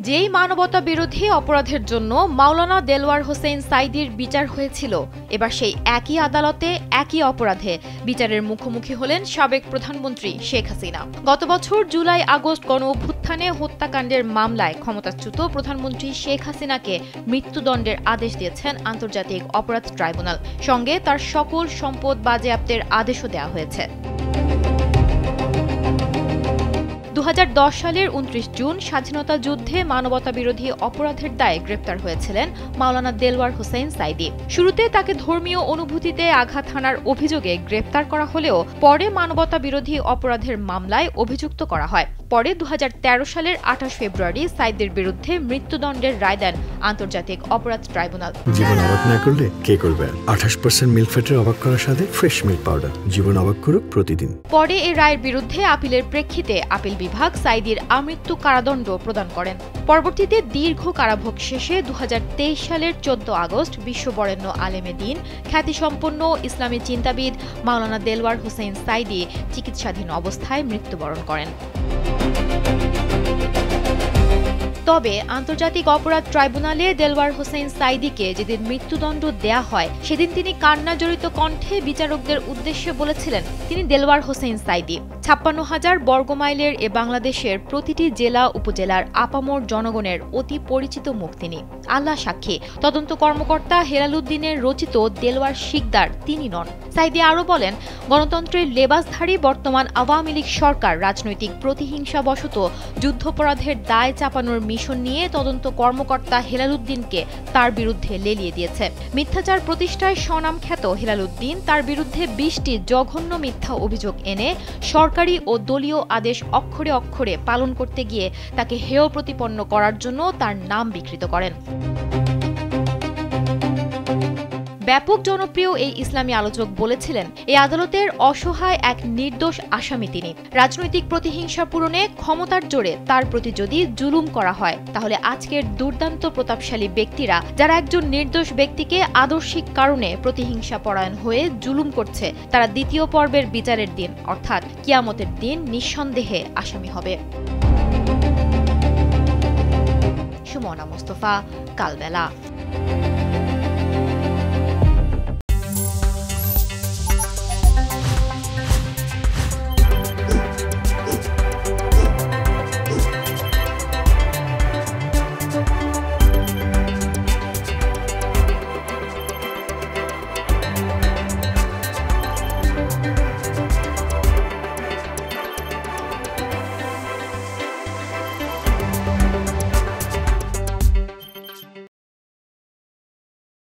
যেই মানবতা বিরোধী অপরাধের জন্য মাওলানা দেলওয়ার হোসেন সাঈদীর বিচার হয়েছিল, এবার সেই একই আদালতে একই অপরাধে বিচারের মুখোমুখি হলেন সাবেক প্রধানমন্ত্রী শেখ হাসিনা। গত বছর জুলাই আগস্ট গণঅভ্যুত্থানে হত্যাকাণ্ডের মামলায় ক্ষমতাচ্যুত প্রধানমন্ত্রী শেখ হাসিনাকে মৃত্যুদণ্ডের আদেশ দিয়েছেন আন্তর্জাতিক অপরাধ ট্রাইব্যুনাল। সঙ্গে তার সকল সম্পদ বাজেয়াপ্তের আদেশও দেওয়া হয়েছে। 2010 সালের 29 জুন স্বাধীনতা যুদ্ধে মানবতা বিরোধী অপরাধের দায়ে গ্রেপ্তার হয়েছিলেন মাওলানা দেলওয়ার হোসেন সাঈদী। শুরুতে তাকে ধর্মীয় অনুভূতিতে আঘাত হানার অভিযোগে গ্রেপ্তার করা হলেও পরে মানবতা বিরোধী অপরাধের মামলায় অভিযুক্ত করা হয়। পরে 2013 সালের 28 ফেব্রুয়ারি সাঈদীর বিরুদ্ধে মৃত্যুদণ্ডের রায় দেন আন্তর্জাতিক অপরাধ ট্রাইব্যুনাল। জীবন অবাক না করলে কে করবে? 28% মিল্ক ফ্যাটের অবাক করার সাথে ফ্রেশ মিল্ক পাউডার। জীবন অবাক করুক প্রতিদিন। পরে এই রায়ের বিরুদ্ধে আপিলের প্রেক্ষিতে আপিল বিভাগ সাঈদীর আমৃত্যু কারাদণ্ড প্রদান করেন। পরবর্তীতে দীর্ঘ কারাভোগ শেষে 2023 সালের 14 আগস্ট বিশ্ববরেণ্য আলেমে দ্বীন, খ্যাতিসম্পন্ন ইসলামী চিন্তাবিদ মাওলানা দেলওয়ার হোসেন সাঈদী চিকিৎসাধীন অবস্থায় মৃত্যুবরণ করেন। তবে আন্তর্জাতিক অপরাধ ট্রাইব্যুনালে দেলওয়ার হোসেন সাঈদীকে যেদিন মৃত্যুদণ্ড দেয়া হয়, সেদিন তিনি কান্নাজড়িত কণ্ঠে বিচারকদের উদ্দেশ্যে বলেছিলেন, তিনি দেলওয়ার হোসেন সাঈদী 56,000 বর্গমাইলের এ বাংলাদেশের প্রতিটি জেলা উপজেলার আপামর জনগণের অতি পরিচিত মুখ তিনি। আল্লাহ সাক্ষী, তদন্ত কর্মকর্তা হেলাল উদ্দিনের রচিত দেলওয়ার শিকদার তিনি নন। সাঈদী আরও বলেন, গণতন্ত্রের লেবাসধারী বর্তমান আওয়ামী লীগ সরকার রাজনৈতিক প্রতিহিংসাবশত যুদ্ধাপরাধের দায় চাপানোর মিশন নিয়ে তদন্ত কর্মকর্তা হেলাল উদ্দিনকে তার বিরুদ্ধে লেলিয়ে দিয়েছে। মিথ্যাচার প্রতিষ্ঠায় স্বনামখ্যাত হেলাল উদ্দিন তার বিরুদ্ধে 20টি জঘন্য মিথ্যা অভিযোগ এনে সরকারি ও দলীয় আদেশ অক্ষরে অক্ষরে পালন করতে গিয়ে তাকে হেয় প্রতিপন্ন করার জন্য তার নাম বিকৃত করেন। ব্যাপক জনপ্রিয় এই ইসলামী আলোচক বলেছিলেন, এই আদালতের অসহায় এক নির্দোষ আসামি তিনি। রাজনৈতিক প্রতিহিংসা পূরণে ক্ষমতার জোরে তার প্রতি যদি জুলুম করা হয়, তাহলে আজকের দুর্দান্ত প্রতাপশালী ব্যক্তিরা যারা একজন নির্দোষ ব্যক্তিকে আদর্শিক কারণে প্রতিহিংসা পরায়ণ হয়ে জুলুম করছে, তারা দ্বিতীয় পর্বের বিচারের দিন অর্থাৎ কিয়ামতের দিন নিঃসন্দেহে আসামি হবে। সুমনা মুস্তফা, কালবেলা।